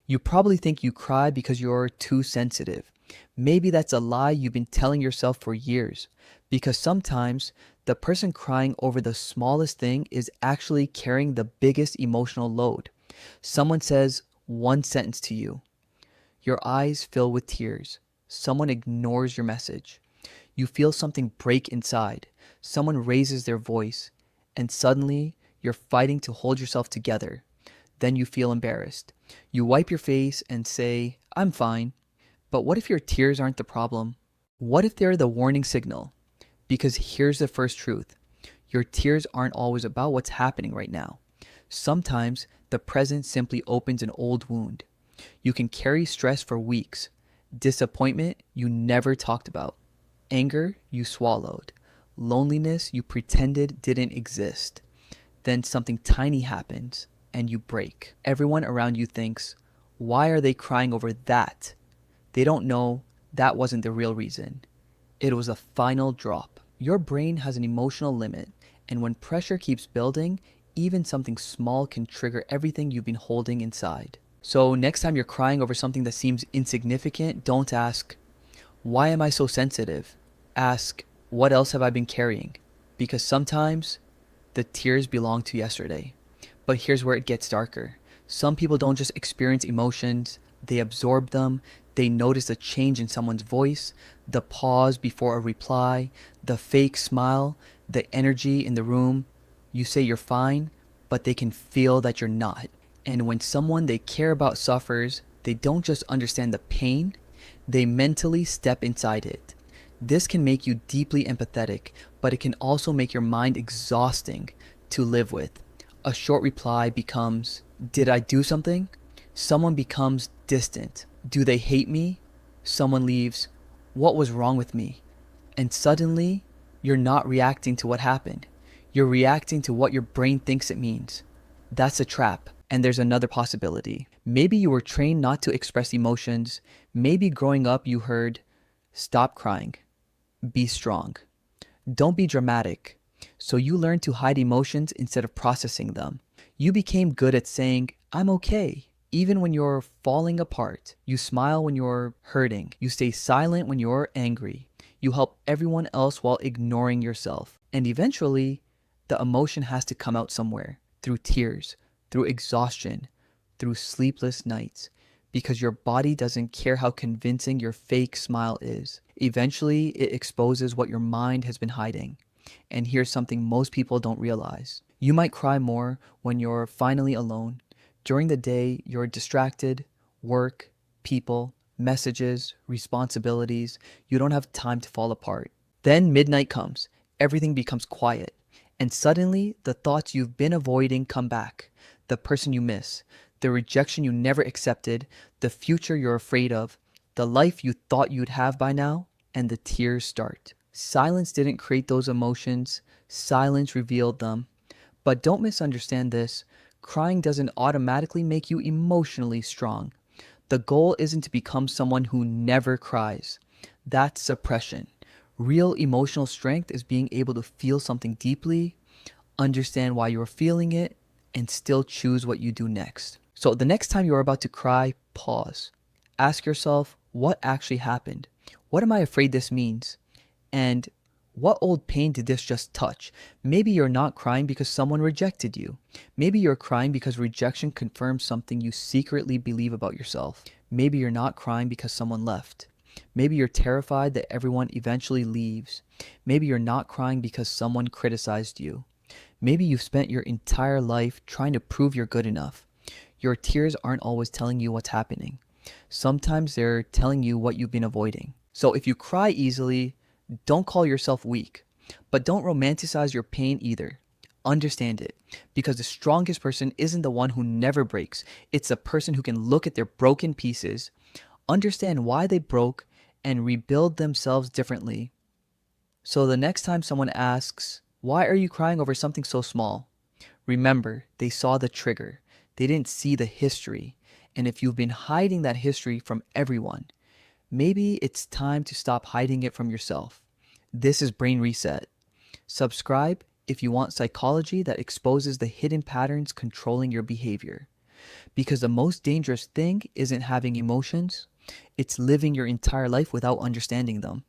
You probably think you cry because you're too sensitive. Maybe that's a lie you've been telling yourself for years, because sometimes the person crying over the smallest thing is actually carrying the biggest emotional load. Someone says one sentence to you, your eyes fill with tears. Someone ignores your message. You feel something break inside. Someone raises their voice, and suddenly you're fighting to hold yourself together. Then you feel embarrassed. You wipe your face and say, I'm fine. But what if your tears aren't the problem? What if they're the warning signal? Because here's the first truth. Your tears aren't always about what's happening right now. Sometimes the present simply opens an old wound. You can carry stress for weeks. Disappointment you never talked about. Anger you swallowed. Loneliness you pretended didn't exist. Then something tiny happens and you break. Everyone around you thinks, why are they crying over that? They don't know that wasn't the real reason. It was a final drop. Your brain has an emotional limit, and when pressure keeps building, even something small can trigger everything you've been holding inside. So next time you're crying over something that seems insignificant, don't ask, why am I so sensitive? Ask, what else have I been carrying? Because sometimes the tears belong to yesterday. But here's where it gets darker. Some people don't just experience emotions, they absorb them. They notice a change in someone's voice, the pause before a reply, the fake smile, the energy in the room. You say you're fine, but they can feel that you're not. And when someone they care about suffers, they don't just understand the pain, they mentally step inside it. This can make you deeply empathetic, but it can also make your mind exhausting to live with. A short reply becomes, did I do something? Someone becomes distant. Do they hate me? Someone leaves, what was wrong with me? And suddenly, you're not reacting to what happened. You're reacting to what your brain thinks it means. That's a trap. And there's another possibility. Maybe you were trained not to express emotions. Maybe growing up you heard, stop crying, be strong, don't be dramatic. So you learned to hide emotions instead of processing them. You became good at saying, I'm okay. Even when you're falling apart, you smile when you're hurting. You stay silent when you're angry. You help everyone else while ignoring yourself. And eventually, the emotion has to come out somewhere, through tears, through exhaustion, through sleepless nights, because your body doesn't care how convincing your fake smile is. Eventually, it exposes what your mind has been hiding. And here's something most people don't realize. You might cry more when you're finally alone. During the day, you're distracted, work, people, messages, responsibilities. You don't have time to fall apart. Then midnight comes, everything becomes quiet, and suddenly the thoughts you've been avoiding come back. The person you miss, the rejection you never accepted, the future you're afraid of, the life you thought you'd have by now, and the tears start. Silence didn't create those emotions, silence revealed them. But don't misunderstand this. Crying doesn't automatically make you emotionally strong. The goal isn't to become someone who never cries. That's suppression. Real emotional strength is being able to feel something deeply, understand why you're feeling it, and still choose what you do next. So the next time you're about to cry, pause. Ask yourself, what actually happened? What am I afraid this means? And what old pain did this just touch? Maybe you're not crying because someone rejected you. Maybe you're crying because rejection confirms something you secretly believe about yourself. Maybe you're not crying because someone left. Maybe you're terrified that everyone eventually leaves. Maybe you're not crying because someone criticized you. Maybe you've spent your entire life trying to prove you're good enough. Your tears aren't always telling you what's happening. Sometimes they're telling you what you've been avoiding. So if you cry easily, don't call yourself weak, but don't romanticize your pain either. Understand it, because the strongest person isn't the one who never breaks. It's the person who can look at their broken pieces, understand why they broke, and rebuild themselves differently. So the next time someone asks, why are you crying over something so small? Remember, they saw the trigger. They didn't see the history. And if you've been hiding that history from everyone, maybe it's time to stop hiding it from yourself. This is Brain Reset. Subscribe if you want psychology that exposes the hidden patterns controlling your behavior. Because the most dangerous thing isn't having emotions, it's living your entire life without understanding them.